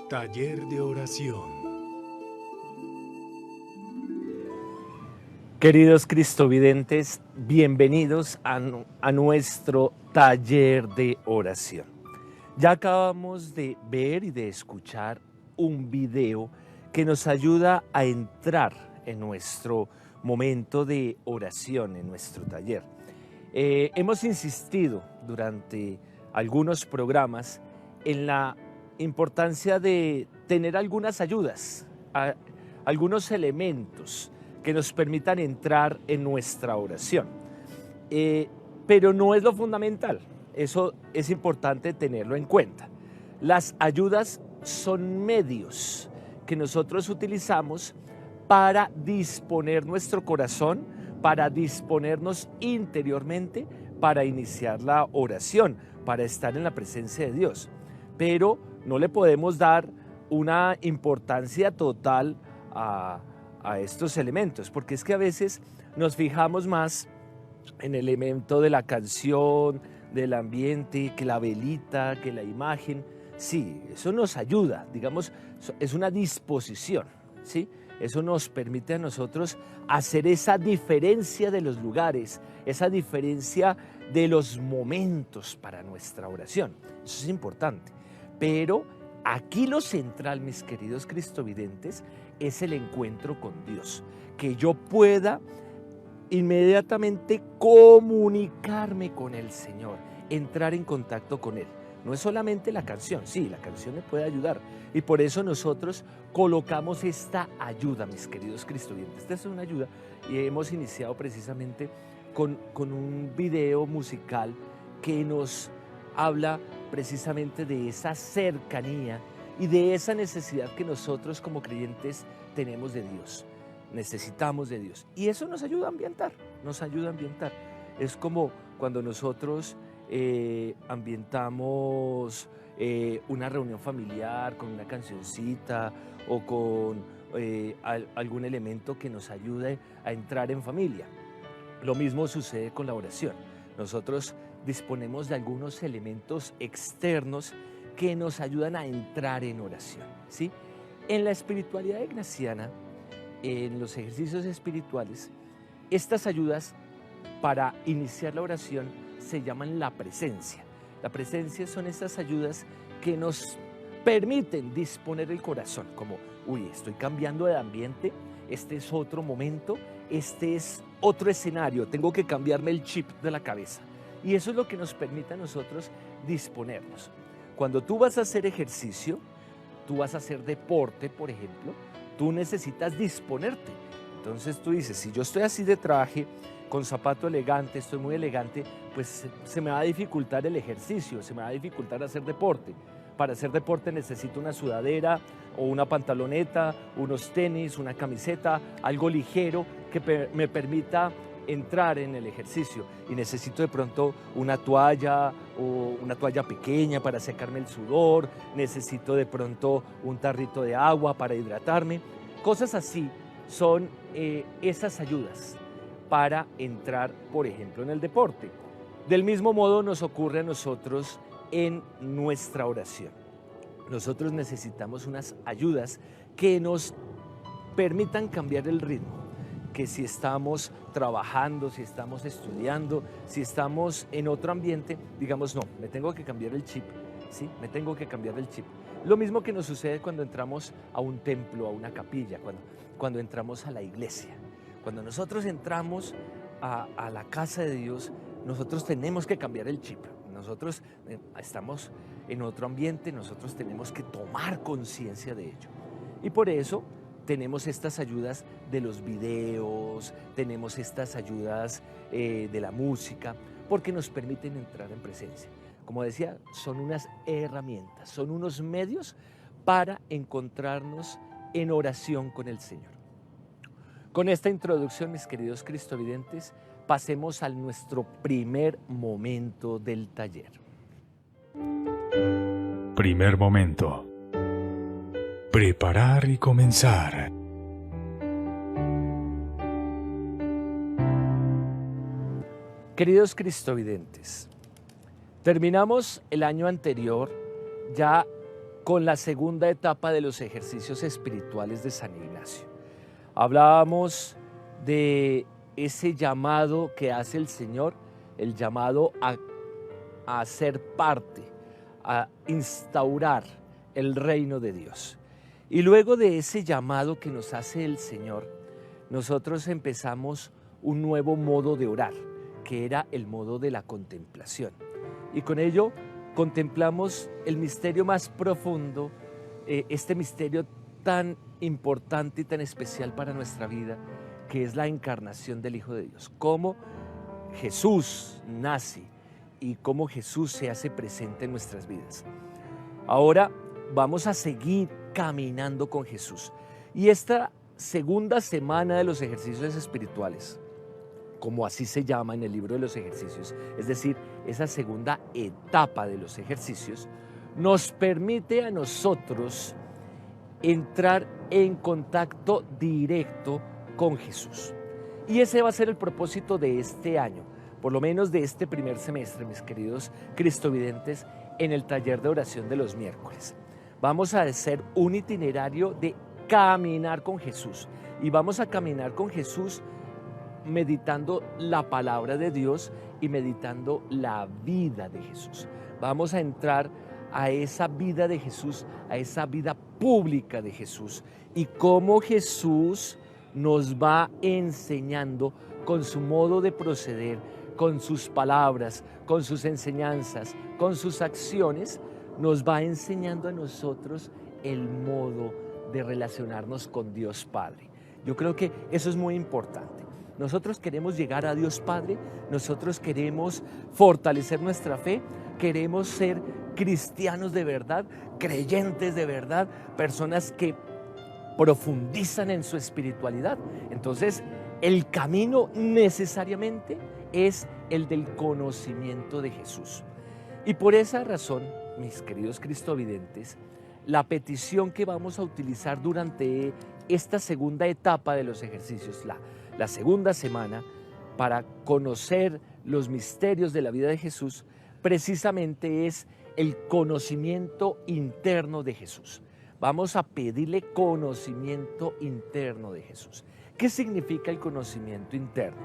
Taller de oración. Queridos cristovidentes, bienvenidos a nuestro taller de oración. Ya acabamos de ver y de escuchar un video que nos ayuda a entrar en nuestro momento de oración, en nuestro taller. Hemos insistido durante algunos programas en la importancia de tener algunas ayudas, algunos elementos que nos permitan entrar en nuestra oración. Pero no es lo fundamental, eso es importante tenerlo en cuenta. Las ayudas son medios que nosotros utilizamos para disponer nuestro corazón, para disponernos interiormente, para iniciar la oración, para estar en la presencia de Dios. Pero no le podemos dar una importancia total a estos elementos, porque es que a veces nos fijamos más en el elemento de la canción, del ambiente, que la velita, que la imagen. Sí, eso nos ayuda, digamos, es una disposición, ¿sí? Eso nos permite a nosotros hacer esa diferencia de los lugares, esa diferencia de los momentos para nuestra oración. Eso es importante. Pero aquí lo central, mis queridos cristovidentes, es el encuentro con Dios. Que yo pueda inmediatamente comunicarme con el Señor, entrar en contacto con Él. No es solamente la canción, sí, la canción me puede ayudar. Y por eso nosotros colocamos esta ayuda, mis queridos cristovidentes. Esta es una ayuda y hemos iniciado precisamente con un video musical que nos habla precisamente de esa cercanía y de esa necesidad que nosotros como creyentes tenemos de Dios. Necesitamos de Dios. Y eso nos ayuda a ambientar, nos ayuda a ambientar. Es como cuando nosotros ambientamos una reunión familiar con una cancioncita o con algún elemento que nos ayude a entrar en familia. Lo mismo sucede con la oración. Nosotros disponemos de algunos elementos externos que nos ayudan a entrar en oración, ¿sí? En la espiritualidad ignaciana, en los ejercicios espirituales, estas ayudas para iniciar la oración se llaman la presencia. La presencia son estas ayudas que nos permiten disponer el corazón, como, estoy cambiando de ambiente, este es otro momento, este es otro escenario, tengo que cambiarme el chip de la cabeza. Y eso es lo que nos permite a nosotros disponernos. Cuando tú vas a hacer ejercicio, tú vas a hacer deporte, por ejemplo, tú necesitas disponerte. Entonces tú dices, si yo estoy así de traje, con zapato elegante, estoy muy elegante, pues se me va a dificultar el ejercicio, se me va a dificultar hacer deporte. Para hacer deporte necesito una sudadera o una pantaloneta, unos tenis, una camiseta, algo ligero que me permita entrar en el ejercicio. Y necesito de pronto una toalla o una toalla pequeña para secarme el sudor, necesito de pronto un tarrito de agua para hidratarme. Cosas así son esas ayudas para entrar, por ejemplo, en el deporte. Del mismo modo nos ocurre a nosotros en nuestra oración. Nosotros necesitamos unas ayudas que nos permitan cambiar el ritmo, que si estamos trabajando, si estamos estudiando, si estamos en otro ambiente, digamos, no, me tengo que cambiar el chip, ¿sí? Me tengo que cambiar el chip. Lo mismo que nos sucede cuando entramos a un templo, a una capilla, cuando entramos a la iglesia. Cuando nosotros entramos a la casa de Dios, nosotros tenemos que cambiar el chip. Nosotros estamos en otro ambiente, nosotros tenemos que tomar conciencia de ello. Y por eso tenemos estas ayudas de los videos, tenemos estas ayudas de la música, porque nos permiten entrar en presencia. Como decía, son unas herramientas, son unos medios para encontrarnos en oración con el Señor. Con esta introducción, mis queridos cristovidentes, pasemos a nuestro primer momento del taller. Primer momento. Preparar y comenzar. Queridos cristovidentes, terminamos el año anterior ya con la segunda etapa de los ejercicios espirituales de San Ignacio. Hablábamos de ese llamado que hace el Señor, el llamado a ser parte, a instaurar el reino de Dios. Y luego de ese llamado que nos hace el Señor, nosotros empezamos un nuevo modo de orar, que era el modo de la contemplación. Y con ello contemplamos el misterio más profundo, este misterio tan importante y tan especial para nuestra vida, que es la encarnación del Hijo de Dios. Cómo Jesús nace y cómo Jesús se hace presente en nuestras vidas. Ahora vamos a seguir caminando con Jesús. Y esta segunda semana de los ejercicios espirituales, como así se llama en el libro de los ejercicios, es decir, esa segunda etapa de los ejercicios, nos permite a nosotros entrar en contacto directo con Jesús. Y ese va a ser el propósito de este año, por lo menos de este primer semestre, mis queridos cristovidentes, en el taller de oración de los miércoles. Vamos a hacer un itinerario de caminar con Jesús, y vamos a caminar con Jesús meditando la palabra de Dios y meditando la vida de Jesús. Vamos a entrar a esa vida de Jesús, a esa vida pública de Jesús, y cómo Jesús nos va enseñando con su modo de proceder, con sus palabras, con sus enseñanzas, con sus acciones, nos va enseñando a nosotros el modo de relacionarnos con Dios Padre. Yo creo que eso es muy importante. Nosotros queremos llegar a Dios Padre, nosotros queremos fortalecer nuestra fe, queremos ser cristianos de verdad, creyentes de verdad, personas que profundizan en su espiritualidad. Entonces, el camino necesariamente es el del conocimiento de Jesús. Y por esa razón, mis queridos cristovidentes, la petición que vamos a utilizar durante esta segunda etapa de los ejercicios, la segunda semana, para conocer los misterios de la vida de Jesús, precisamente es el conocimiento interno de Jesús. Vamos a pedirle conocimiento interno de Jesús. ¿Qué significa el conocimiento interno?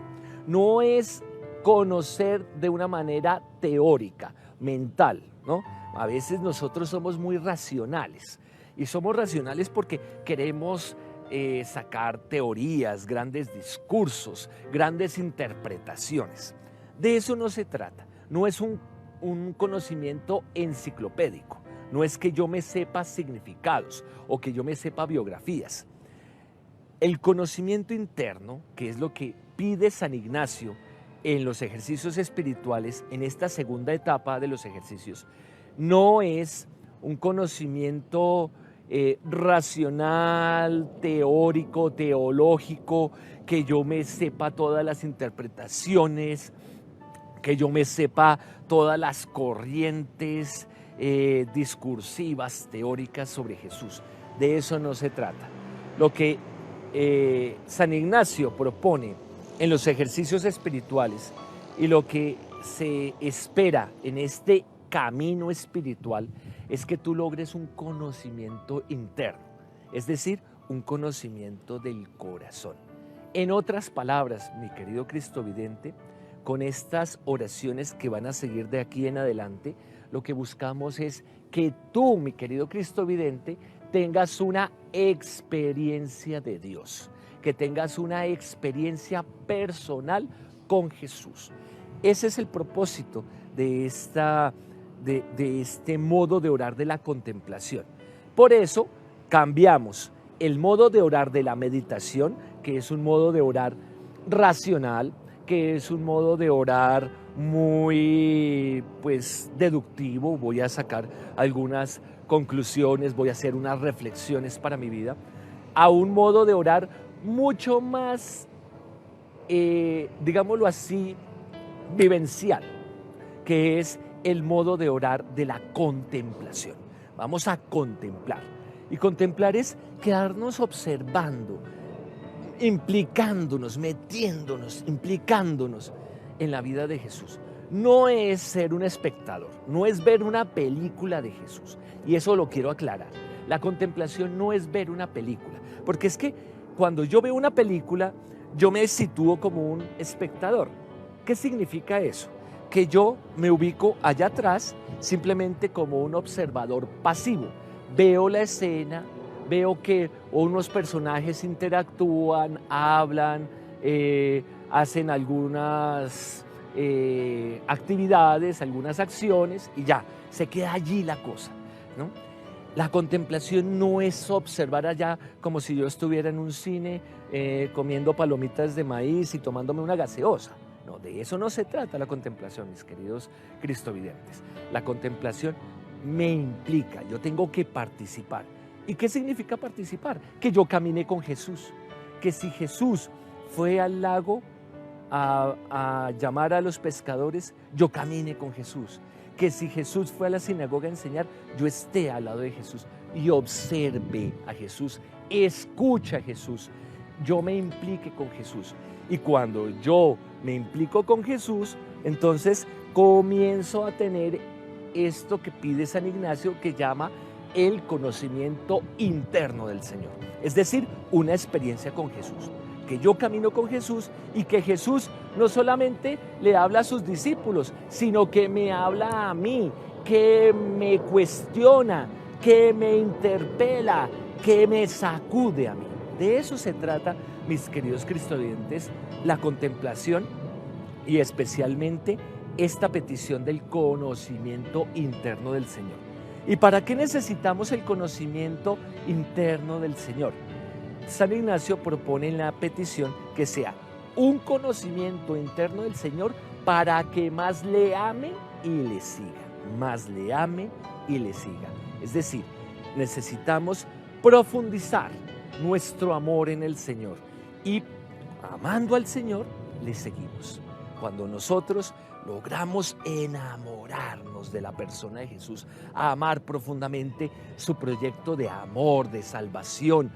No es conocer de una manera teórica, mental, ¿no? A veces nosotros somos muy racionales, y somos racionales porque queremos sacar teorías, grandes discursos, grandes interpretaciones. De eso no se trata. No es un conocimiento enciclopédico. No es que yo me sepa significados o que yo me sepa biografías. El conocimiento interno, que es lo que pide San Ignacio en los ejercicios espirituales, en esta segunda etapa de los ejercicios, no es un conocimiento racional, teórico, teológico, que yo me sepa todas las interpretaciones, que yo me sepa todas las corrientes discursivas, teóricas sobre Jesús. De eso no se trata. Lo que San Ignacio propone en los ejercicios espirituales y lo que se espera en este camino espiritual es que tú logres un conocimiento interno, es decir, un conocimiento del corazón. En otras palabras, mi querido cristovidente, con estas oraciones que van a seguir de aquí en adelante, lo que buscamos es que tú, mi querido cristovidente, tengas una experiencia de Dios, que tengas una experiencia personal con Jesús. Ese es el propósito de este modo de orar de la contemplación. Por eso cambiamos el modo de orar de la meditación, que es un modo de orar racional, que es un modo de orar muy deductivo. Voy a sacar algunas conclusiones, voy a hacer unas reflexiones para mi vida, a un modo de orar mucho más, digámoslo así, vivencial, que es el modo de orar de la contemplación. Vamos a contemplar. Y contemplar es quedarnos observando, implicándonos, metiéndonos, implicándonos en la vida de Jesús. no es ser un espectador, no es ver una película de Jesús. Y eso lo quiero aclarar. La contemplación no es ver una película, porque es que cuando yo veo una película, yo me sitúo como un espectador. ¿Qué significa eso? Que yo me ubico allá atrás simplemente como un observador pasivo. Veo la escena, veo que unos personajes interactúan, hablan, hacen algunas actividades, algunas acciones y ya, se queda allí la cosa, ¿no? La contemplación no es observar allá como si yo estuviera en un cine comiendo palomitas de maíz y tomándome una gaseosa. No, de eso no se trata la contemplación, mis queridos cristovidentes. La contemplación me implica, yo tengo que participar. ¿Y qué significa participar? Que yo caminé con Jesús, que si Jesús fue al lago a llamar a los pescadores, yo camine con Jesús. Que si Jesús fue a la sinagoga a enseñar, yo esté al lado de Jesús y observe a Jesús, escuche a Jesús, yo me implique con Jesús. Y cuando yo me implico con Jesús, entonces comienzo a tener esto que pide San Ignacio, que llama el conocimiento interno del Señor. Es decir, una experiencia con Jesús. Que yo camino con Jesús y que Jesús no solamente le habla a sus discípulos, sino que me habla a mí, que me cuestiona, que me interpela, que me sacude a mí. De eso se trata, mis queridos cristovidentes, la contemplación y especialmente esta petición del conocimiento interno del Señor. ¿Y para qué necesitamos el conocimiento interno del Señor? San Ignacio propone en la petición que sea un conocimiento interno del Señor para que más le ame y le siga, más le ame y le siga. Es decir, necesitamos profundizar nuestro amor en el Señor y amando al Señor, le seguimos. Cuando nosotros logramos enamorarnos de la persona de Jesús, a amar profundamente su proyecto de amor, de salvación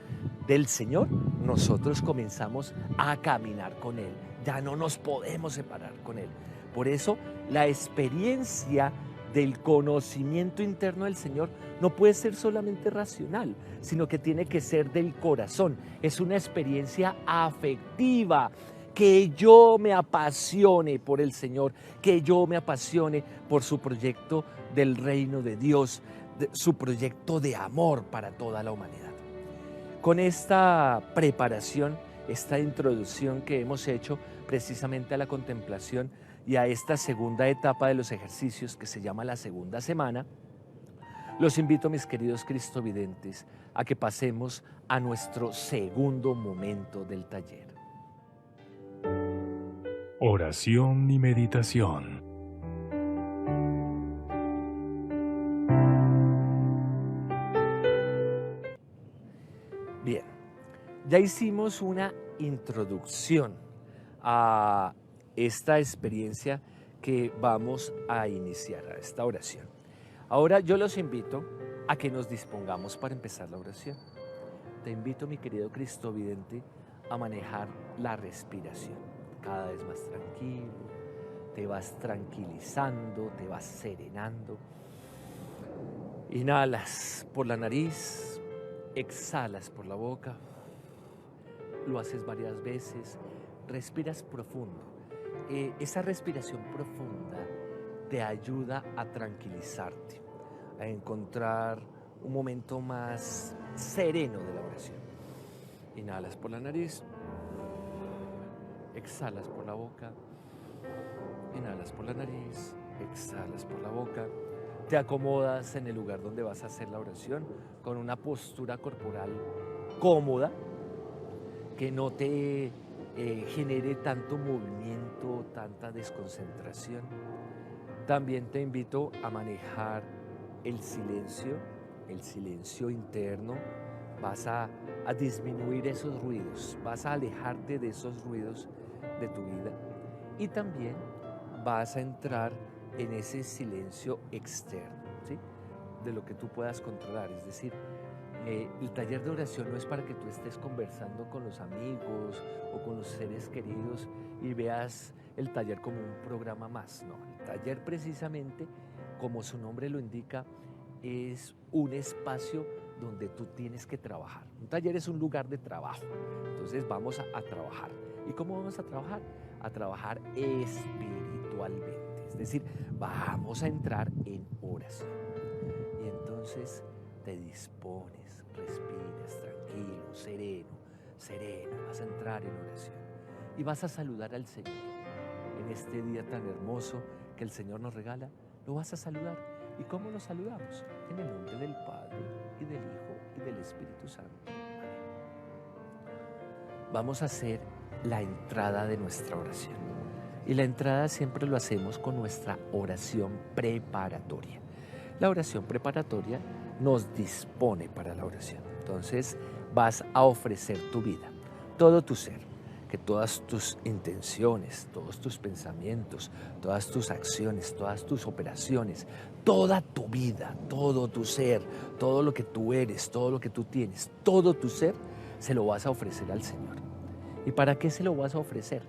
del Señor, nosotros comenzamos a caminar con Él. Ya no nos podemos separar con Él. Por eso, la experiencia del conocimiento interno del Señor no puede ser solamente racional, sino que tiene que ser del corazón. Es una experiencia afectiva. Que yo me apasione por el Señor, que yo me apasione por su proyecto del reino de Dios, su proyecto de amor para toda la humanidad. Con esta preparación, esta introducción que hemos hecho precisamente a la contemplación y a esta segunda etapa de los ejercicios que se llama la segunda semana, los invito, mis queridos cristovidentes, a que pasemos a nuestro segundo momento del taller. Oración y meditación. Bien, ya hicimos una introducción a esta experiencia que vamos a iniciar, a esta oración. Ahora yo los invito a que nos dispongamos para empezar la oración. Te invito, mi querido cristovidente, a manejar la respiración. Cada vez más tranquilo, te vas tranquilizando, te vas serenando. Inhalas por la nariz, exhalas por la boca, lo haces varias veces, respiras profundo. Esa respiración profunda te ayuda a tranquilizarte, a encontrar un momento más sereno de la oración. Inhalas por la nariz, exhalas por la boca, inhalas por la nariz, exhalas por la boca. Te acomodas en el lugar donde vas a hacer la oración con una postura corporal cómoda, que no te genere tanto movimiento, tanta desconcentración. También te invito a manejar el silencio interno. Vas a disminuir esos ruidos, vas a alejarte de esos ruidos de tu vida y también vas a entrar en ese silencio externo, ¿sí? De lo que tú puedas controlar, es decir, El taller de oración no es para que tú estés conversando con los amigos o con los seres queridos y veas el taller como un programa más. No, el taller precisamente, como su nombre lo indica, es un espacio donde tú tienes que trabajar. Un taller es un lugar de trabajo. Entonces vamos a trabajar. ¿Y cómo vamos a trabajar? A trabajar espiritualmente. Es decir, vamos a entrar en oración. Y entonces te dispones, respiras tranquilo, sereno, vas a entrar en oración y vas a saludar al Señor. En este día tan hermoso que el Señor nos regala, lo vas a saludar. ¿Y cómo lo saludamos? En el nombre del Padre, y del Hijo, y del Espíritu Santo. Amén. Vamos a hacer la entrada de nuestra oración. Y la entrada siempre lo hacemos con nuestra oración preparatoria. La oración preparatoria nos dispone para la oración. Entonces vas a ofrecer tu vida, todo tu ser, que todas tus intenciones, todos tus pensamientos, todas tus acciones, todas tus operaciones, toda tu vida, todo tu ser, todo lo que tú eres, todo lo que tú tienes, todo tu ser, se lo vas a ofrecer al Señor. ¿Y para qué se lo vas a ofrecer?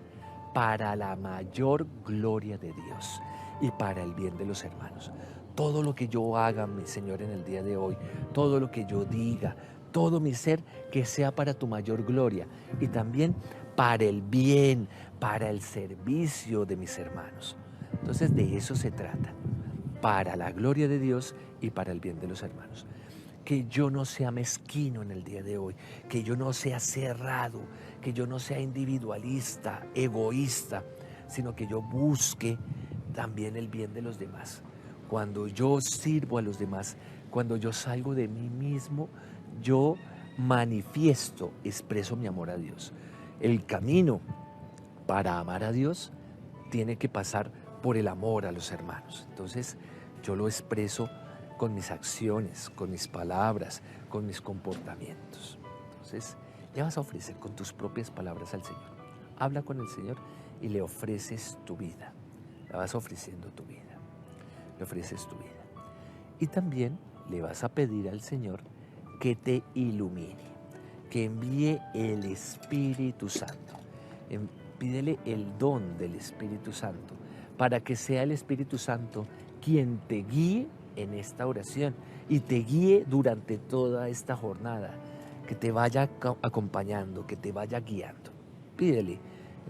Para la mayor gloria de Dios y para el bien de los hermanos. Todo lo que yo haga, mi Señor, en el día de hoy, todo lo que yo diga, todo mi ser, que sea para tu mayor gloria y también para el bien, para el servicio de mis hermanos. Entonces de eso se trata, para la gloria de Dios y para el bien de los hermanos. Que yo no sea mezquino en el día de hoy, que yo no sea cerrado, que yo no sea individualista, egoísta, sino que yo busque también el bien de los demás. Cuando yo sirvo a los demás, cuando yo salgo de mí mismo, yo manifiesto, expreso mi amor a Dios. El camino para amar a Dios tiene que pasar por el amor a los hermanos. Entonces, yo lo expreso con mis acciones, con mis palabras, con mis comportamientos. Entonces, le vas a ofrecer con tus propias palabras al Señor. Habla con el Señor y le ofreces tu vida. Le vas ofreciendo tu vida. Le ofreces tu vida. Y también le vas a pedir al Señor que te ilumine, que envíe el Espíritu Santo. Pídele el don del Espíritu Santo para que sea el Espíritu Santo quien te guíe en esta oración y te guíe durante toda esta jornada, que te vaya acompañando, que te vaya guiando. Pídele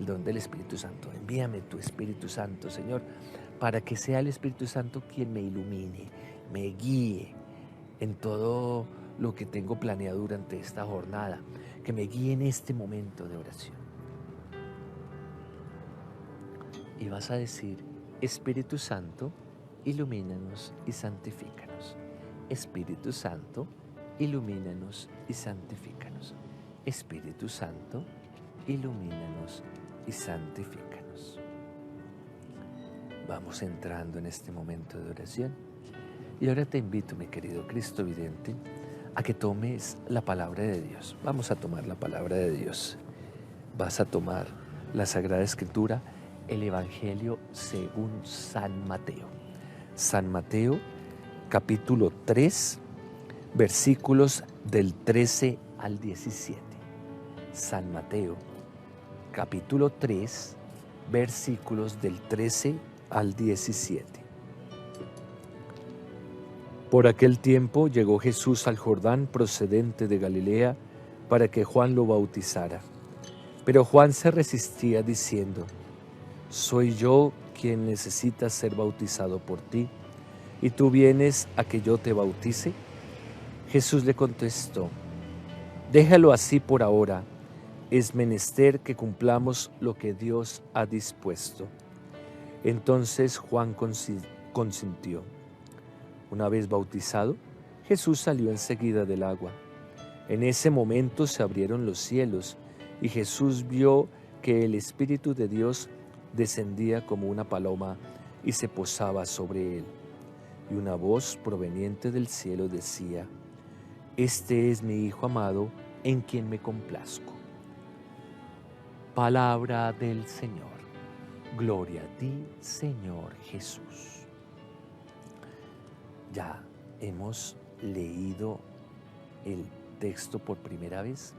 el don del Espíritu Santo. Envíame tu Espíritu Santo, Señor, para que sea el Espíritu Santo quien me ilumine, me guíe en todo lo que tengo planeado durante esta jornada, que me guíe en este momento de oración. Y vas a decir: Espíritu Santo, ilumínanos y santifícanos. Espíritu Santo, ilumínanos y santifícanos. Espíritu Santo, ilumínanos y santifícanos. Vamos entrando en este momento de oración. Y ahora te invito, mi querido Cristo vidente, a que tomes la palabra de Dios. Vamos a tomar la palabra de Dios. Vas a tomar la Sagrada Escritura, el Evangelio según San Mateo. San Mateo, capítulo 3, versículos del 13 al 17. San Mateo, capítulo 3, versículos del 13 al 17. Por aquel tiempo llegó Jesús al Jordán procedente de Galilea para que Juan lo bautizara. Pero Juan se resistía diciendo: «¿Soy yo quien necesita ser bautizado por ti, y tú vienes a que yo te bautice?» Jesús le contestó: «Déjalo así por ahora, es menester que cumplamos lo que Dios ha dispuesto». Entonces Juan consintió. Una vez bautizado, Jesús salió enseguida del agua. En ese momento se abrieron los cielos y Jesús vio que el Espíritu de Dios descendía como una paloma y se posaba sobre él. Y una voz proveniente del cielo decía: «Este es mi Hijo amado, en quien me complazco». Palabra del Señor. Gloria a ti, Señor Jesús. Ya hemos leído el texto por primera vez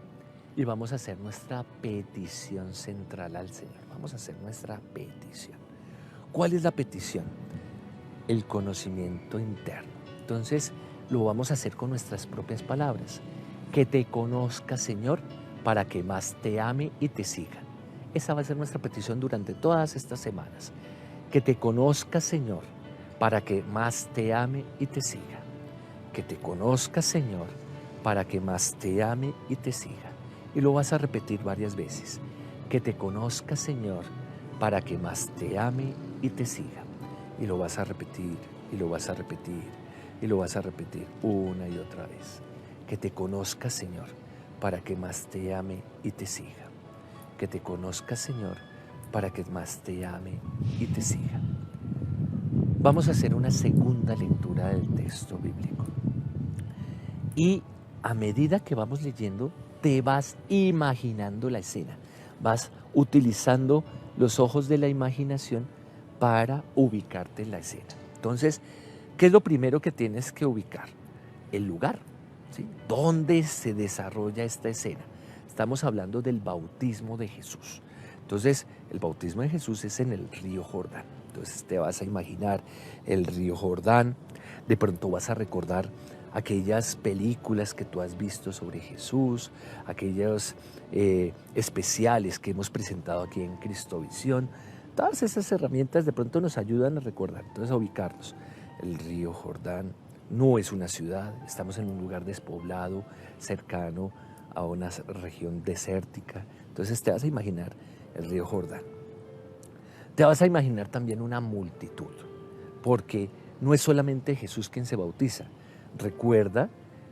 y vamos a hacer nuestra petición central al Señor. Vamos a hacer nuestra petición. ¿Cuál es la petición? El conocimiento interno. Entonces lo vamos a hacer con nuestras propias palabras. Que te conozca, Señor, para que más te ame y te siga. Esa va a ser nuestra petición durante todas estas semanas. Que te conozca, Señor, para que más te ame y te siga. Que te conozca, Señor, para que más te ame y te siga. Y lo vas a repetir varias veces. Que te conozca, Señor, para que más te ame y te siga. Y lo vas a repetir, y lo vas a repetir, y lo vas a repetir una y otra vez. Que te conozca, Señor, para que más te ame y te siga. Que te conozca, Señor, para que más te ame y te siga. Vamos a hacer una segunda lectura del texto bíblico. Y a medida que vamos leyendo, te vas imaginando la escena. Vas utilizando los ojos de la imaginación para ubicarte en la escena. Entonces, ¿qué es lo primero que tienes que ubicar? El lugar, ¿sí? ¿Dónde se desarrolla esta escena? Estamos hablando del bautismo de Jesús. Entonces, el bautismo de Jesús es en el río Jordán. Entonces, te vas a imaginar el río Jordán. De pronto vas a recordar aquellas películas que tú has visto sobre Jesús, aquellos especiales que hemos presentado aquí en Cristovisión. Todas esas herramientas de pronto nos ayudan a recordar, entonces a ubicarnos. El río Jordán no es una ciudad, estamos en un lugar despoblado, cercano a una región desértica. Entonces te vas a imaginar el río Jordán. Te vas a imaginar también una multitud, porque no es solamente Jesús quien se bautiza. Recuerda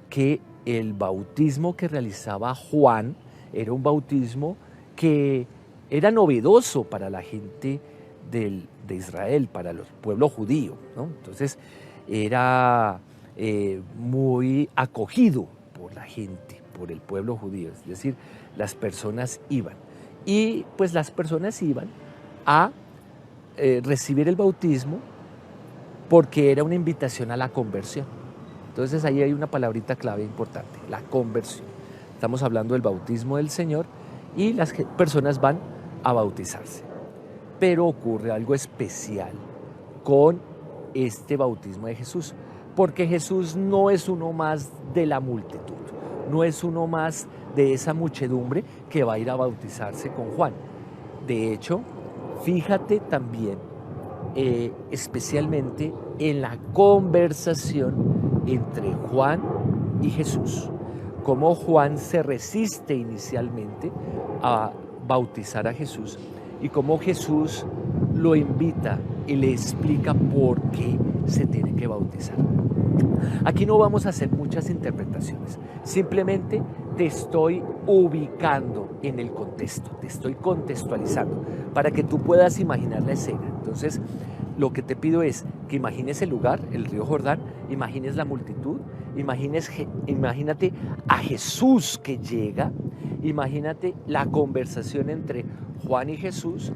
que el bautismo que realizaba Juan era un bautismo que era novedoso para la gente de Israel, para el pueblo judío, ¿no? Entonces era muy acogido por la gente, por el pueblo judío, es decir, las personas iban. Y pues las personas iban a recibir el bautismo porque era una invitación a la conversión. Entonces ahí hay una palabrita clave importante, la conversión. Estamos hablando del bautismo del Señor y las personas van a bautizarse. Pero ocurre algo especial con este bautismo de Jesús, porque Jesús no es uno más de la multitud, no es uno más de esa muchedumbre que va a ir a bautizarse con Juan. De hecho, fíjate también especialmente en la conversación entre Juan y Jesús, cómo Juan se resiste inicialmente a bautizar a Jesús y cómo Jesús lo invita y le explica por qué se tiene que bautizar. Aquí no vamos a hacer muchas interpretaciones, simplemente te estoy ubicando en el contexto, te estoy contextualizando para que tú puedas imaginar la escena. Entonces, lo que te pido es que imagines el lugar, el río Jordán, imagines la multitud, imagínate a Jesús que llega, imagínate la conversación entre Juan y Jesús,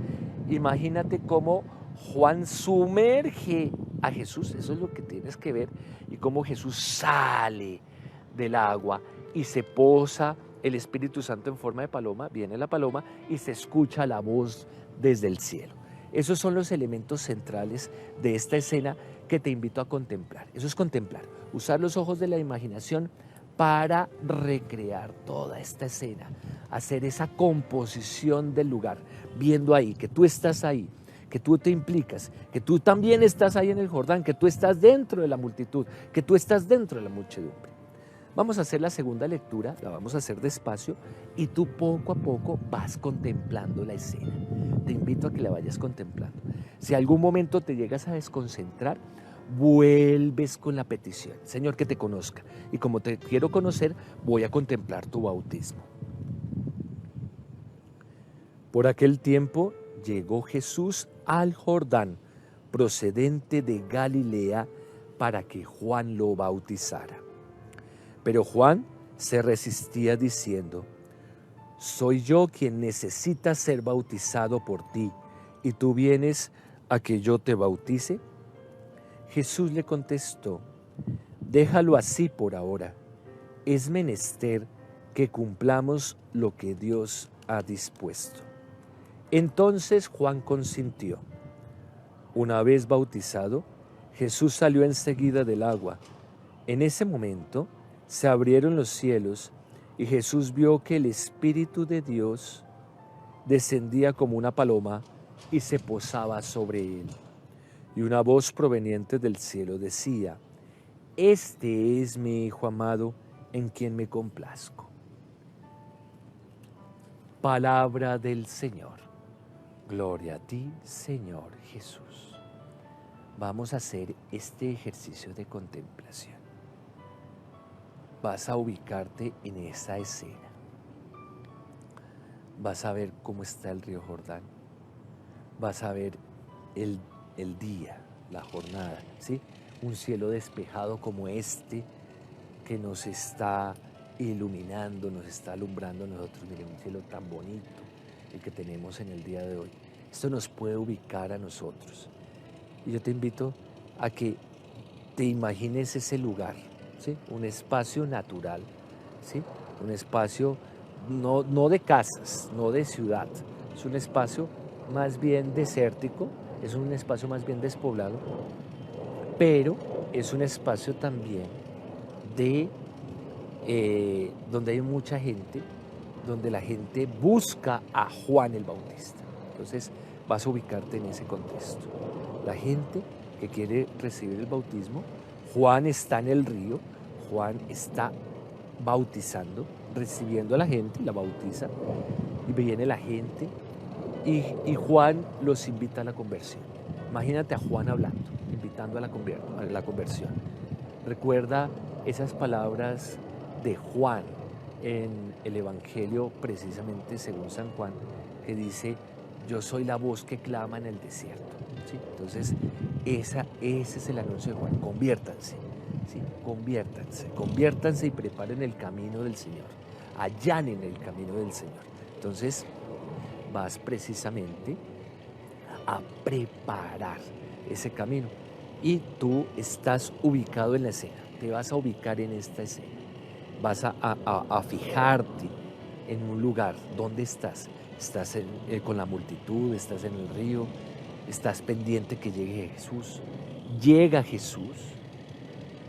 imagínate cómo Juan sumerge a Jesús, eso es lo que tienes que ver, y cómo Jesús sale del agua y se posa el Espíritu Santo en forma de paloma, viene la paloma y se escucha la voz desde el cielo. Esos son los elementos centrales de esta escena que te invito a contemplar. Eso es contemplar, usar los ojos de la imaginación para recrear toda esta escena, hacer esa composición del lugar, viendo ahí que tú estás ahí, que tú te implicas, que tú también estás ahí en el Jordán, que tú estás dentro de la multitud, que tú estás dentro de la muchedumbre. Vamos a hacer la segunda lectura, la vamos a hacer despacio y tú poco a poco vas contemplando la escena. Te invito a que la vayas contemplando. Si algún momento te llegas a desconcentrar, vuelves con la petición. Señor, que te conozca. Y como te quiero conocer, voy a contemplar tu bautismo. Por aquel tiempo llegó Jesús al Jordán, procedente de Galilea, para que Juan lo bautizara. Pero Juan se resistía diciendo: «Soy yo quien necesita ser bautizado por ti, ¿y tú vienes a que yo te bautice?». Jesús le contestó: «Déjalo así por ahora. es menester que cumplamos lo que Dios ha dispuesto. Entonces Juan consintió. Una vez bautizado, Jesús salió enseguida del agua. En ese momento se abrieron los cielos y Jesús vio que el Espíritu de Dios descendía como una paloma y se posaba sobre él. Y una voz proveniente del cielo decía: Este es mi Hijo amado, en quien me complazco. Palabra del Señor. Gloria a ti, Señor Jesús. Vamos a hacer este ejercicio de contemplación. Vas a ubicarte en esa escena. Vas a ver cómo está el río Jordán. Vas a ver el día, la jornada, ¿sí? Un cielo despejado como este que nos está iluminando, nos está alumbrando a nosotros. Miren, un cielo tan bonito el que tenemos en el día de hoy. Esto nos puede ubicar a nosotros. Y yo te invito a que te imagines ese lugar, ¿sí? Un espacio natural, ¿sí? Un espacio no de casas, no de ciudad. Es un espacio más bien desértico, es un espacio más bien despoblado, pero es un espacio también de donde hay mucha gente, donde la gente busca a Juan el Bautista. Entonces vas a ubicarte en ese contexto. La gente que quiere recibir el bautismo, Juan está en el río, Juan está bautizando, recibiendo a la gente, la bautiza, y viene la gente, y Juan los invita a la conversión. Imagínate a Juan hablando, invitando a la conversión. Recuerda esas palabras de Juan en el Evangelio, precisamente según San Juan, que dice: yo soy la voz que clama en el desierto, ¿sí? Entonces, ese es el anuncio de Juan: conviértanse, ¿sí? Conviértanse y preparen el camino del Señor, allanen el camino del Señor. Entonces, vas precisamente a preparar ese camino y tú estás ubicado en la escena, te vas a ubicar en esta escena, vas a fijarte en un lugar. ¿Dónde estás? Estás con la multitud, estás en el río, estás pendiente que llegue Jesús. Llega Jesús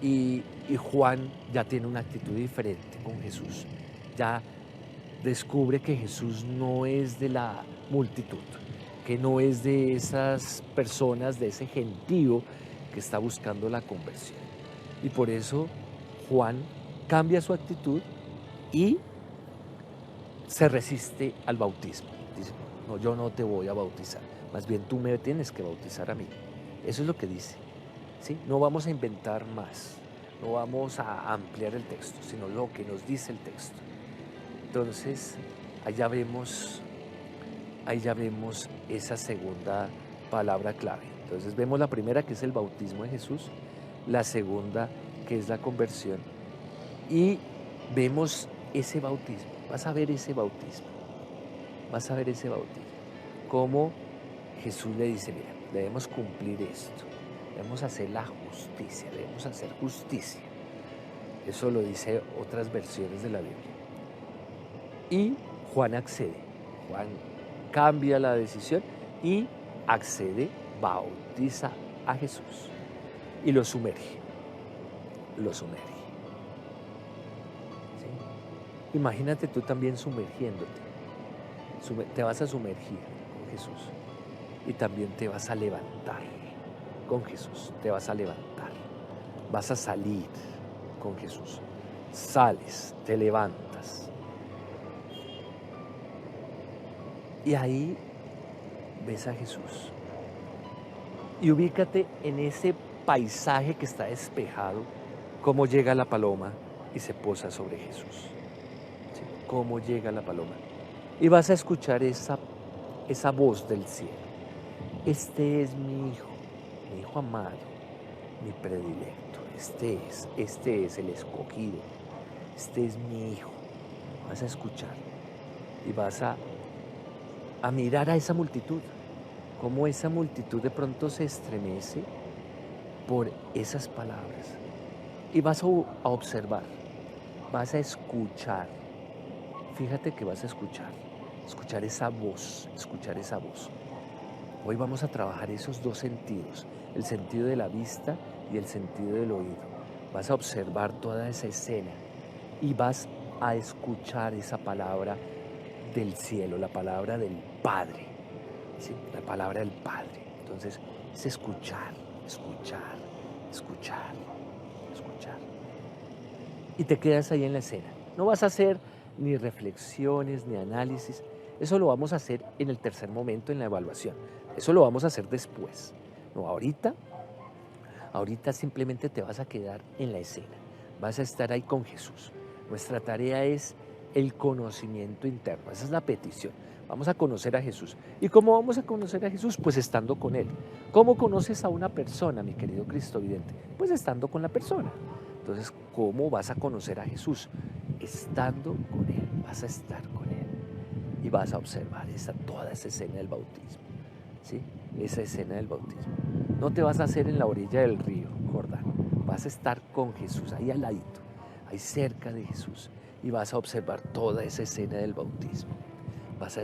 y Juan ya tiene una actitud diferente con Jesús. Ya descubre que Jesús no es de la multitud, que no es de esas personas, de ese gentío que está buscando la conversión. Y por eso Juan cambia su actitud y se resiste al bautismo. Dice: no, yo no te voy a bautizar, más bien tú me tienes que bautizar a mí. Eso es lo que dice, ¿sí? No vamos a inventar más, no vamos a ampliar el texto, sino lo que nos dice el texto. Entonces, ahí ya vemos esa segunda palabra clave. Entonces vemos la primera, que es el bautismo de Jesús, la segunda, que es la conversión, y vemos ese bautismo. Vas a ver ese bautismo, cómo Jesús le dice: mira, debemos cumplir esto, debemos hacer la justicia, debemos hacer justicia. Eso lo dice otras versiones de la Biblia. Y Juan accede, Juan cambia la decisión y accede, bautiza a Jesús y lo sumerge. ¿Sí? Imagínate tú también sumergiéndote. Te vas a sumergir con Jesús y también te vas a levantar con Jesús. Te vas a levantar, vas a salir con Jesús. Sales, te levantas. Y ahí ves a Jesús. Y ubícate en ese paisaje que está despejado, cómo llega la paloma y se posa sobre Jesús. ¿Sí? Cómo llega la paloma. Y vas a escuchar esa voz del cielo: este es mi hijo amado, mi predilecto. Este es el escogido. Este es mi hijo. Vas a escuchar y vas a mirar a esa multitud, cómo esa multitud de pronto se estremece por esas palabras. Y vas a observar vas a escuchar. Fíjate que vas a escuchar esa voz, escuchar esa voz. Hoy vamos a trabajar esos dos sentidos, el sentido de la vista y el sentido del oído. Vas a observar toda esa escena y vas a escuchar esa palabra del cielo, la palabra del Padre, ¿sí? La palabra del Padre. Entonces es escuchar, escuchar, escuchar, escuchar. Y te quedas ahí en la escena. No vas a hacer ni reflexiones, ni análisis. Eso lo vamos a hacer en el tercer momento, en la evaluación. Eso lo vamos a hacer después. No, ahorita simplemente te vas a quedar en la escena. Vas a estar ahí con Jesús. Nuestra tarea es el conocimiento interno. Esa es la petición. Vamos a conocer a Jesús. ¿Y cómo vamos a conocer a Jesús? Pues estando con Él. ¿Cómo conoces a una persona, mi querido Cristo vidente? Pues estando con la persona. Entonces, ¿cómo vas a conocer a Jesús? Estando con Él. Vas a estar con Él. Y vas a observar toda esa escena del bautismo. ¿Sí? Esa escena del bautismo. No te vas a hacer en la orilla del río Jordán. Vas a estar con Jesús, ahí al ladito, ahí cerca de Jesús. Y vas a observar toda esa escena del bautismo. Vas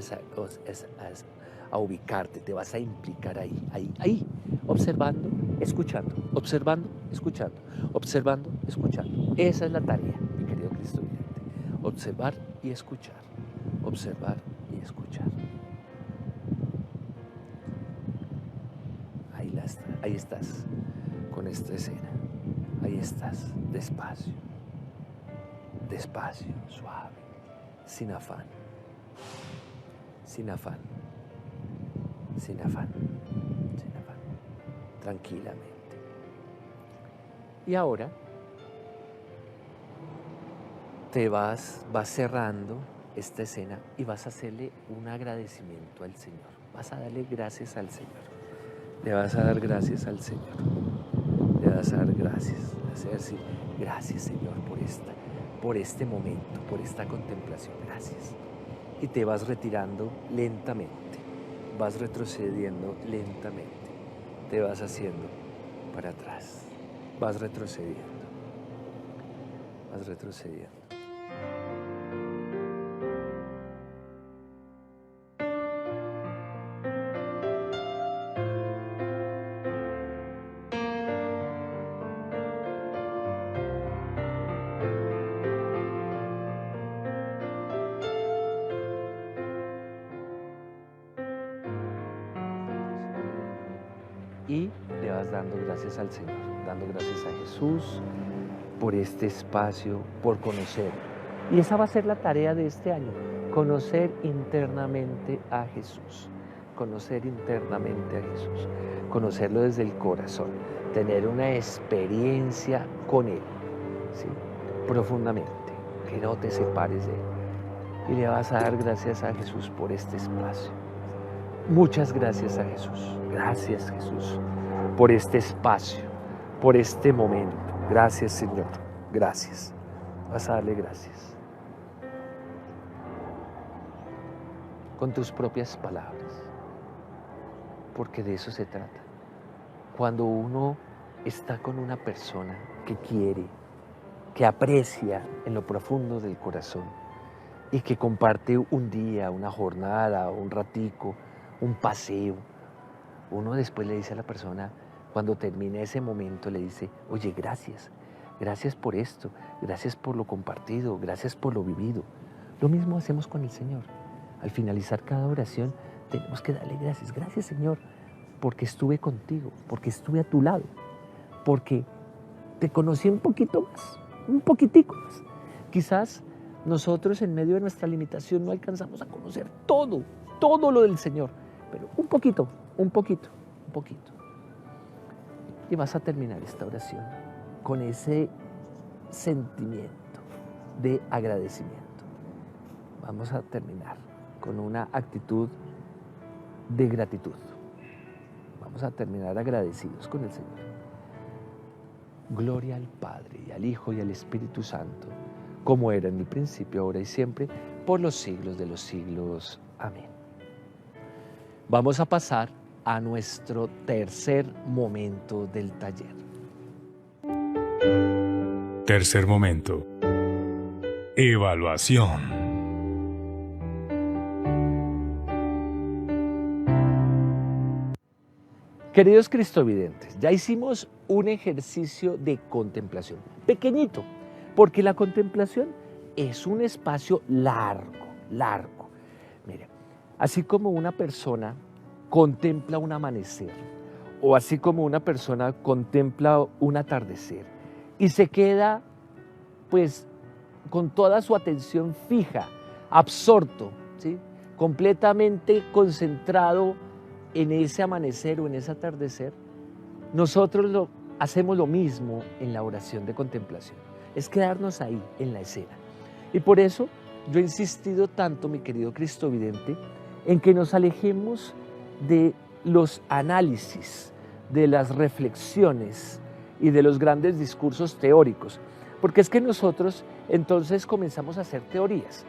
a ubicarte, te vas a implicar ahí, observando, escuchando, observando, escuchando, observando, escuchando. Esa es la tarea, mi querido Cristo vidente. Observar y escuchar, observar y escuchar. Ahí estás, con esta escena. Ahí estás, despacio, despacio, suave, sin afán, sin afán, sin afán, sin afán, tranquilamente. Y ahora te vas cerrando esta escena y vas a hacerle un agradecimiento al Señor. Vas a darle gracias al Señor. Le vas a dar gracias al Señor. Le vas a dar gracias. Vas a decir, gracias Señor por este momento, por esta contemplación. Gracias. Y te vas retirando lentamente. Vas retrocediendo lentamente. Te vas haciendo para atrás. Vas retrocediendo. Vas retrocediendo. Y le vas dando gracias al Señor, dando gracias a Jesús por este espacio, por conocer. Y esa va a ser la tarea de este año, conocer internamente a Jesús, conocer internamente a Jesús, conocerlo desde el corazón, tener una experiencia con Él, ¿sí? Profundamente, que no te separes de Él. Y le vas a dar gracias a Jesús por este espacio. Muchas gracias a Jesús. Gracias Jesús por este espacio, por este momento. Gracias Señor. Gracias. Vas a darle gracias. Con tus propias palabras. Porque de eso se trata. Cuando uno está con una persona que quiere, que aprecia en lo profundo del corazón y que comparte un día, una jornada, un ratico, un paseo, uno después le dice a la persona, cuando termine ese momento, le dice, oye, gracias, gracias por esto, gracias por lo compartido, gracias por lo vivido. Lo mismo hacemos con el Señor. Al finalizar cada oración, tenemos que darle gracias. Gracias, Señor, porque estuve contigo, porque estuve a tu lado, porque te conocí un poquito más, un poquitico más. Quizás nosotros en medio de nuestra limitación no alcanzamos a conocer todo lo del Señor, pero un poquito. Y vas a terminar esta oración con ese sentimiento de agradecimiento. Vamos a terminar con una actitud de gratitud. Vamos a terminar agradecidos con el Señor. Gloria al Padre, y al Hijo, y al Espíritu Santo, como era en el principio, ahora y siempre, por los siglos de los siglos. Amén. Vamos a pasar a nuestro tercer momento del taller. Tercer momento. Evaluación. Queridos cristovidentes, ya hicimos un ejercicio de contemplación, pequeñito, porque la contemplación es un espacio largo. Mira, así como una persona contempla un amanecer, o así como una persona contempla un atardecer, y se queda, pues, con toda su atención fija, absorto, ¿sí?, completamente concentrado en ese amanecer o en ese atardecer, nosotros hacemos lo mismo en la oración de contemplación. Es quedarnos ahí, en la escena. Y por eso yo he insistido tanto, mi querido cristovidente, en que nos alejemos de los análisis, de las reflexiones y de los grandes discursos teóricos. Porque es que nosotros entonces comenzamos a hacer teorías.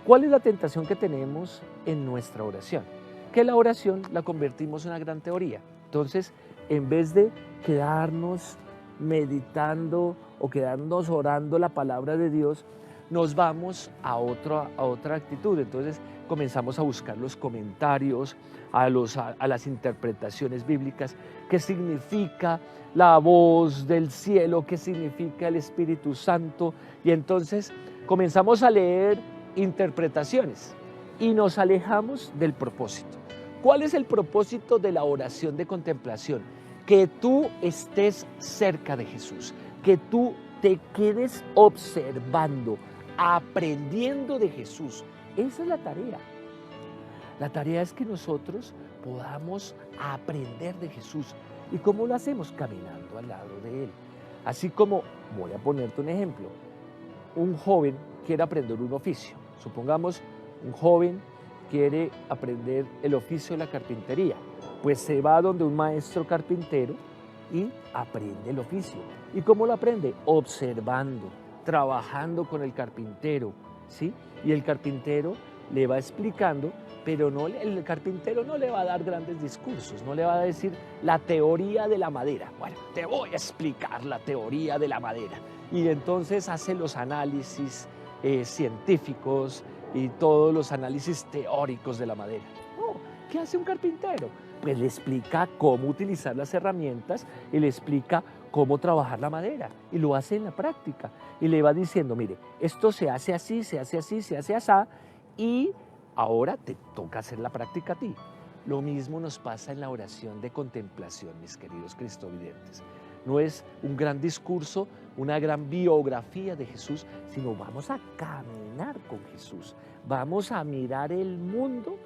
¿Cuál es la tentación que tenemos en nuestra oración? Que la oración la convertimos en una gran teoría. Entonces, en vez de quedarnos meditando o quedarnos orando la palabra de Dios, nos vamos a otra actitud. Entonces, comenzamos a buscar los comentarios, a las interpretaciones bíblicas, qué significa la voz del cielo, qué significa el Espíritu Santo, y entonces comenzamos a leer interpretaciones y nos alejamos del propósito. ¿Cuál es el propósito de la oración de contemplación? Que tú estés cerca de Jesús, que tú te quedes observando, aprendiendo de Jesús. Esa es la tarea. La tarea es que nosotros podamos aprender de Jesús. ¿Y cómo lo hacemos? Caminando al lado de Él. Así como, voy a ponerte un ejemplo, un joven quiere aprender un oficio. Supongamos, un joven quiere aprender el oficio de la carpintería, pues se va donde un maestro carpintero y aprende el oficio. ¿Y cómo lo aprende? Observando, trabajando con el carpintero, ¿sí? Y el carpintero le va explicando, pero el carpintero no le va a dar grandes discursos, no le va a decir la teoría de la madera. Bueno, te voy a explicar la teoría de la madera. Y entonces hace los análisis científicos y todos los análisis teóricos de la madera. No, ¿qué hace un carpintero? Pues le explica cómo utilizar las herramientas y le explica cómo trabajar la madera, y lo hace en la práctica, y le va diciendo, mire, esto se hace así, se hace así, se hace así, y ahora te toca hacer la práctica a ti. Lo mismo nos pasa en la oración de contemplación, mis queridos cristovidentes. No es un gran discurso, una gran biografía de Jesús, sino vamos a caminar con Jesús, vamos a mirar el mundo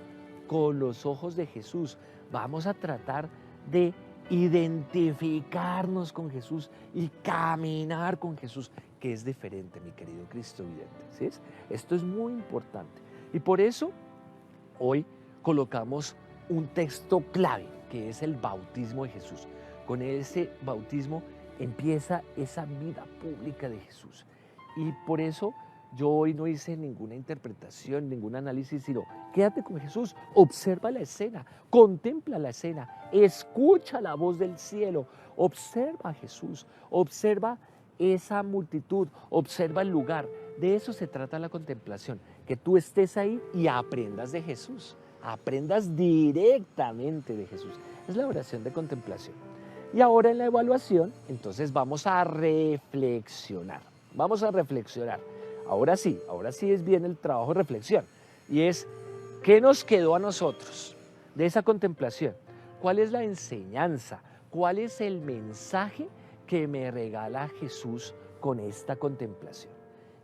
con los ojos de Jesús, vamos a tratar de identificarnos con Jesús y caminar con Jesús, que es diferente, mi querido cristovidente. ¿Sí? Esto es muy importante. Y por eso hoy colocamos un texto clave, que es el bautismo de Jesús. Con ese bautismo empieza esa vida pública de Jesús. Y por eso yo hoy no hice ninguna interpretación, ningún análisis, sino quédate con Jesús, observa la escena, contempla la escena, escucha la voz del cielo, observa a Jesús, observa esa multitud, observa el lugar. De eso se trata la contemplación, que tú estés ahí y aprendas de Jesús, aprendas directamente de Jesús. Es la oración de contemplación. Y ahora en la evaluación, entonces vamos a reflexionar. Vamos a reflexionar. Ahora sí es bien el trabajo de reflexión. Y es, ¿qué nos quedó a nosotros de esa contemplación? ¿Cuál es la enseñanza? ¿Cuál es el mensaje que me regala Jesús con esta contemplación?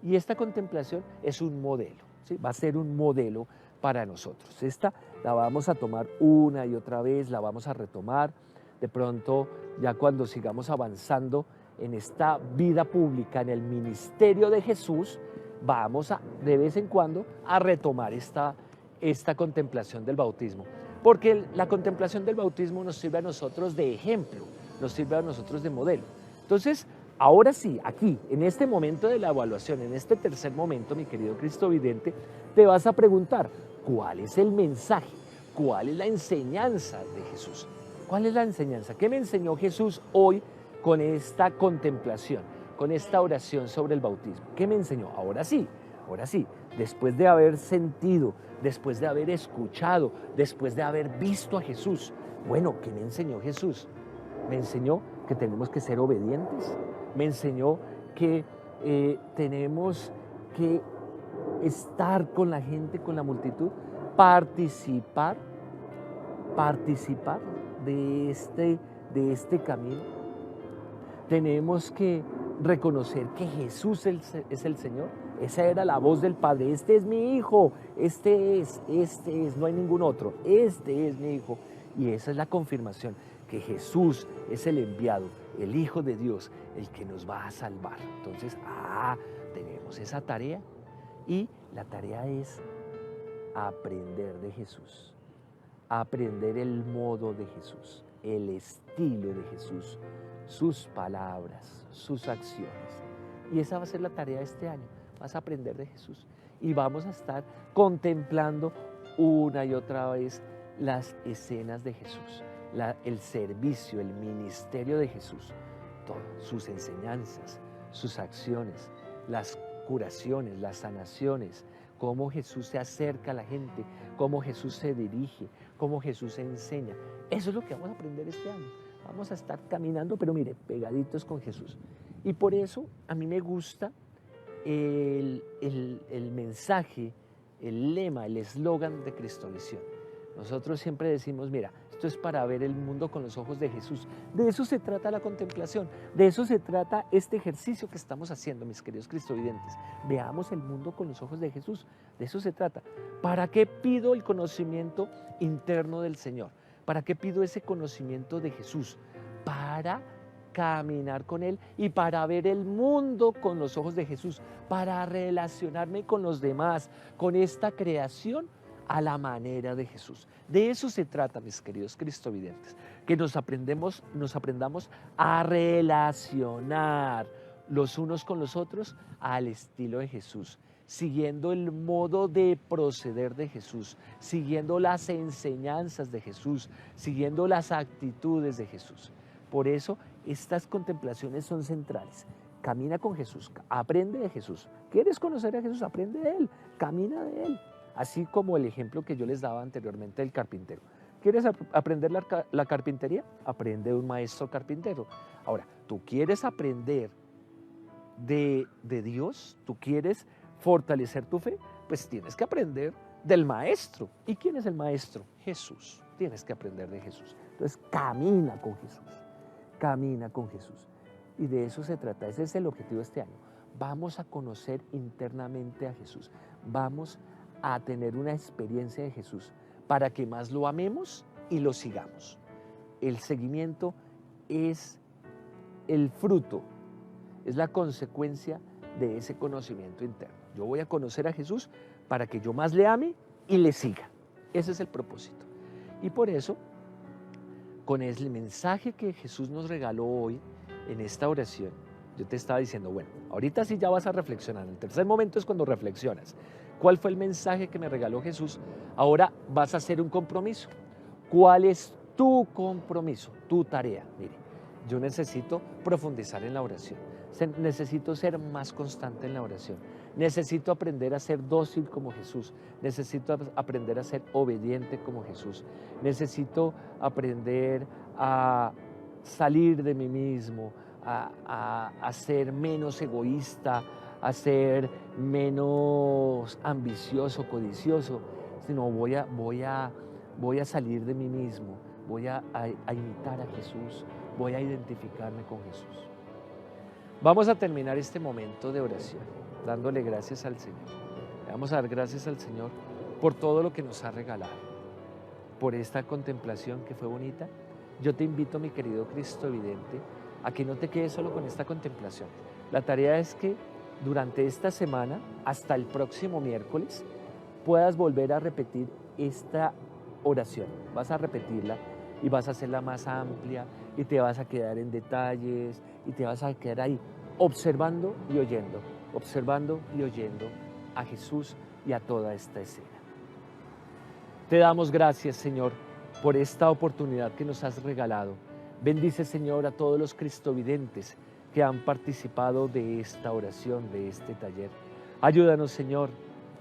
Y esta contemplación es un modelo, ¿sí? Va a ser un modelo para nosotros. Esta la vamos a tomar una y otra vez, la vamos a retomar. De pronto, ya cuando sigamos avanzando en esta vida pública, en el ministerio de Jesús, vamos de vez en cuando a retomar esta contemplación del bautismo. Porque la contemplación del bautismo nos sirve a nosotros de ejemplo, nos sirve a nosotros de modelo. Entonces, ahora sí, aquí, en este momento de la evaluación, en este tercer momento, mi querido cristovidente, te vas a preguntar, ¿cuál es el mensaje? ¿Cuál es la enseñanza de Jesús? ¿Cuál es la enseñanza? ¿Qué me enseñó Jesús hoy con esta contemplación, con esta oración sobre el bautismo? ¿Qué me enseñó? Ahora sí, Ahora sí, después de haber sentido, después de haber escuchado, después de haber visto a Jesús, bueno, ¿qué me enseñó Jesús? Me enseñó que tenemos que ser obedientes, me enseñó que tenemos que estar con la gente, con la multitud, participar de este camino. Tenemos que reconocer que Jesús es el Señor. Esa era la voz del Padre. Este es mi Hijo, este es, no hay ningún otro. Este es mi Hijo. Y esa es la confirmación, que Jesús es el enviado, el Hijo de Dios, el que nos va a salvar. Entonces, tenemos esa tarea. Y la tarea es aprender de Jesús, aprender el modo de Jesús, el estilo de Jesús, sus palabras, sus acciones. Y esa va a ser la tarea de este año. Vas a aprender de Jesús y vamos a estar contemplando una y otra vez las escenas de Jesús, el servicio, el ministerio de Jesús, todo, sus enseñanzas, sus acciones, las curaciones, las sanaciones, cómo Jesús se acerca a la gente, cómo Jesús se dirige, cómo Jesús enseña. Eso es lo que vamos a aprender este año. Vamos a estar caminando, pero mire, pegaditos con Jesús. Y por eso a mí me gusta el mensaje, el lema, el eslogan de Cristovisión. Nosotros siempre decimos, mira, esto es para ver el mundo con los ojos de Jesús. De eso se trata la contemplación, de eso se trata este ejercicio que estamos haciendo, mis queridos cristovidentes. Veamos el mundo con los ojos de Jesús, de eso se trata. ¿Para qué pido el conocimiento interno del Señor? ¿Para qué pido ese conocimiento de Jesús? Para caminar con Él y para ver el mundo con los ojos de Jesús, para relacionarme con los demás, con esta creación a la manera de Jesús. De eso se trata, mis queridos cristovidentes, que nos aprendamos a relacionar los unos con los otros al estilo de Jesús, siguiendo el modo de proceder de Jesús, siguiendo las enseñanzas de Jesús, siguiendo las actitudes de Jesús. Por eso estas contemplaciones son centrales. Camina con Jesús, aprende de Jesús. ¿Quieres conocer a Jesús? Aprende de Él, camina de Él. Así como el ejemplo que yo les daba anteriormente del carpintero. ¿Quieres aprender la carpintería? Aprende de un maestro carpintero. Ahora, ¿tú quieres aprender de Dios? ¿Tú quieres fortalecer tu fe? Pues tienes que aprender del maestro. ¿Y quién es el maestro? Jesús. Tienes que aprender de Jesús. Entonces, camina con Jesús. Camina con Jesús. Y de eso se trata. Ese es el objetivo de este año. Vamos a conocer internamente a Jesús. Vamos a tener una experiencia de Jesús para que más lo amemos y lo sigamos. El seguimiento es el fruto, es la consecuencia de ese conocimiento interno. Yo voy a conocer a Jesús para que yo más le ame y le siga. Ese es el propósito. Y por eso, con el mensaje que Jesús nos regaló hoy en esta oración, yo te estaba diciendo, bueno, ahorita sí ya vas a reflexionar. El tercer momento es cuando reflexionas. ¿Cuál fue el mensaje que me regaló Jesús? Ahora vas a hacer un compromiso. ¿Cuál es tu compromiso, tu tarea? Mire, yo necesito profundizar en la oración. Necesito ser más constante en la oración. Necesito aprender a ser dócil como Jesús. Necesito aprender a ser obediente como Jesús. Necesito aprender a salir de mí mismo, a ser menos egoísta, a ser menos ambicioso, codicioso, sino voy a salir de mí mismo, voy a imitar a Jesús, voy a identificarme con Jesús. Vamos a terminar este momento de oración dándole gracias al Señor. Le vamos a dar gracias al Señor por todo lo que nos ha regalado, por esta contemplación que fue bonita. Yo te invito, mi querido cristovidente, a que no te quedes solo con esta contemplación. La tarea es que durante esta semana, hasta el próximo miércoles, puedas volver a repetir esta oración. Vas a repetirla y vas a hacerla más amplia y te vas a quedar en detalles y te vas a quedar ahí observando y oyendo a Jesús y a toda esta escena. Te damos gracias, Señor, por esta oportunidad que nos has regalado. Bendice, Señor, a todos los cristovidentes que han participado de esta oración, de este taller. Ayúdanos, Señor,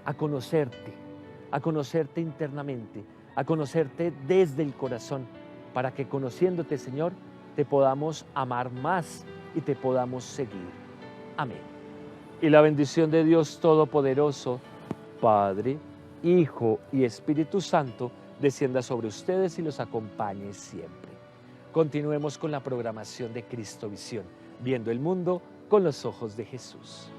a conocerte internamente, a conocerte desde el corazón, para que conociéndote, Señor, te podamos amar más y te podamos seguir. Amén. Y la bendición de Dios Todopoderoso, Padre, Hijo y Espíritu Santo, descienda sobre ustedes y los acompañe siempre. Continuemos con la programación de Cristo Visión, viendo el mundo con los ojos de Jesús.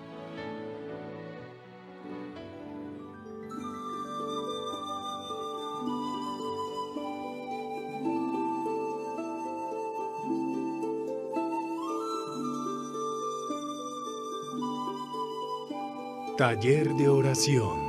Taller de oración.